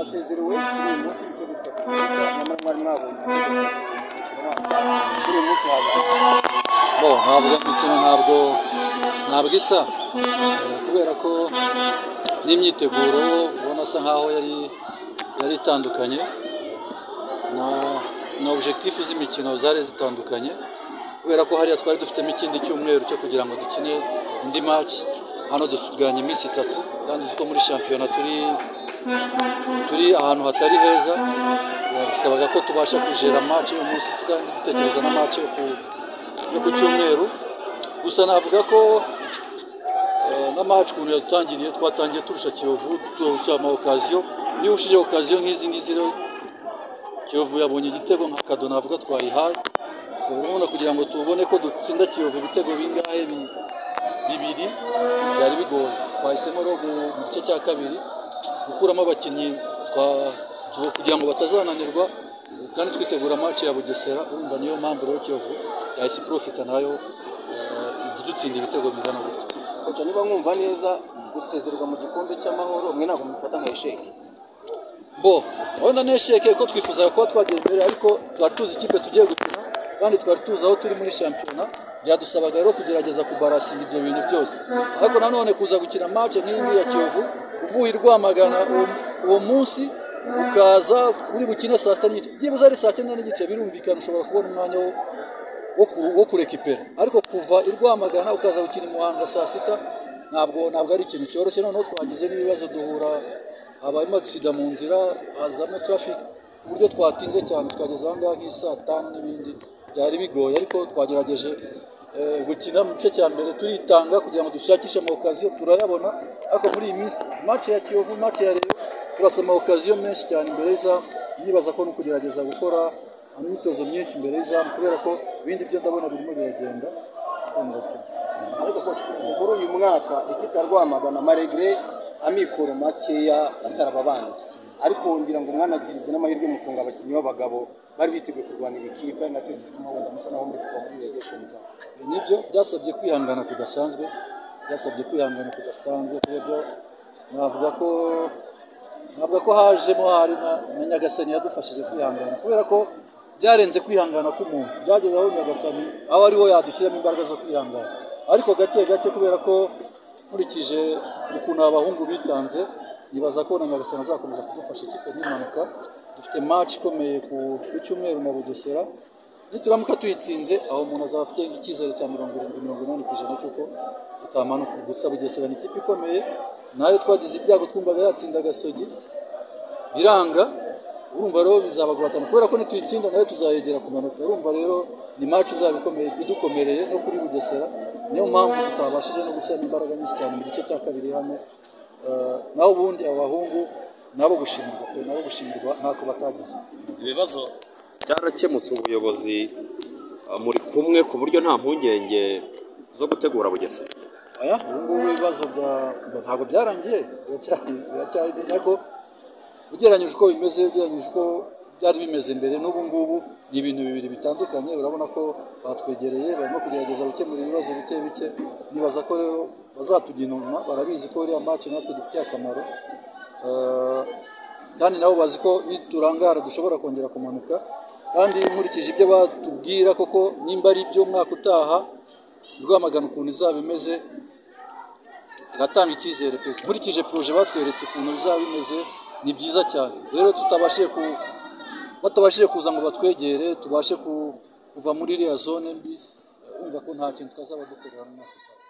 murasezerewe uyu munsi ibitego bitatu nyamara mwari mwabonye uyu munsi ntabwo imikino ntabwo isa kubera ko n'imyiteguro ubona asa nkaho yari itandukanye na objectif z'imikino zari zitandukanye kubera ko hariya twari dufitemo ikindi cyumweru cyo kugira ngo dukine indi match hano dusigaranye iminsi 3 kandi uko muri shampiyona turi ahantu hatari heza bisabaga ko tubasha kujera match uyu munsi kandi dutekereza na match yo ku cyumweru gusa navuga ko na match kuntu twatangiye turusha Kiyovu turusha ama occasion niyo ushije occasion nk'izi rero Kiyovu yabonye igitego nka kado navuga twayihaye ubona kugira ngo tubone ko dutsinda Kiyovu ibitego bingahe bibiri byari bigoye twahisemo rero mu gice cya kabiri gukuramo abakinnyi kugira ngo batazananirwa kandi twitegura match ya Bugesera urumva niyo mpamvu rero Kiyovu yahise profita nayo idutsinda ibitego bingana gutyo. Kocha niba mwumva neza gusezerwa mu gikombe cy'amahoro mwe ntabwo mufata nka esheke wenda n'esheke ko twifuza kuba twagiye imbere ariko twari tuzi ikipe tugiye gukina kandi twari tuzi aho turi muri shampiyona byadusabaga rero kugerageza kubarasinga ibyo bintu byose ariko nanone kuza gukina match nk'iyi ya Kiyovu uvuye Rwamagana uwo munsi ukaza uri bukine saa 7 n'igice byibuze ari saa 9 n'igice birumvikana ushobora kubona umwanya wo kurekipera ariko kuva Rwamagana ukaza gukina Muhanga saa 6 ntabwo ari ikintu cyoroshye noneho twagize n'ibibazo duhura abarimo accident mu nzira hazamo traffic uburyo twatinze cyane twageze ahangaha nk'isaa 5 n'ibindi byari bigoye ariko twagerageje gukina mu gice cya mbere turitanga kugira ngo dushakishe ama occasion turayabona ariko muri iyi minsi match ya Kiyovu match ya Rayon turasoma occasion menshi cyane imbere y'izamu nibaza ko no kugerageza gukora imyitozo myinshi imbere y'izamu kubera ko ibindi byo ndabona birimo biragenda ariko coach kuri uyu mwaka ikipe ya Rwamagana maregre amikoro makeya atarababanze ariko ngira ngo mwanagize n'amahirwe mutunga abakinnyi b'abagabo bari biteguye kurwana ikipe nacyo gituma wenda musa naho muri kuva muri relegation zabo nibyo byasabye kwihangana kudasanzwe kubyo navuga ko hajemo hari na Nyagasani yadufashije kwihangana kubera ko byarenze kwihangana k'umuntu byageze aho Nyagasani aho ariho yadushyiramo imbaraga zo kwihangana ariko gake kubera ko nkurikije ukuntu abahungu bitanze nibaza ko na Nyagasani azakomeza kudufasha ikipe n'impanuka dufite match ikomeye ku cyumweru na Bugesera nituramuka tuyitsinze aho umuntu azaba afite icyizere cya 70-80% cyuko tutamanuka gusa Bugesera ni ikipe ikomeye nayo twagize ibyago twumvaga yatsinda Gasogi biranga urumva rero bizaba guhatana kubera ko nituyitsinda nayo tuzayegera ku manota urumva rero ni match izaba ikomeye idukomereye no kuri Bugesera niyo mpamvu tutabashije no gushyira imbaraga nyinshi cyane mu gice cya kabiri hano naho ubundi abahungu nabo gushimirwa ntako batagize ibibazo byarakemutse ubuyobozi muri kumwe ku buryo nta mpungenge zo gutegura Bugesera ubu ibibazo ntabwo byarangiye biracyari ko ugereranyije uko bimeze ugereranyije uko byari bimeze mbere n'ubu ngubu ni ibintu bibiri bitandukanye urabona ko batwegereye barimo kugerageza gukemura ibibazo bike nibaza ko rero bazatujya inama barabizi ko iriya match natwe dufitiye akamaro kandi nabo bazi ko niturangara dushobora kongera kumanuka kandi nkurikije ibyo batubwira koko nimba ari byo umwaka utaha Rwamagana ukuntu izaba imeze iratanga icyizere pe nkurikije projet batweretse ukuntu bizaba bimeze ni byiza cyane rero batabashije kuza ngo batwegere tubashe kuva muri iriya zone mbi umva ko nta kintu twazaba dukorera mu mwaka utaha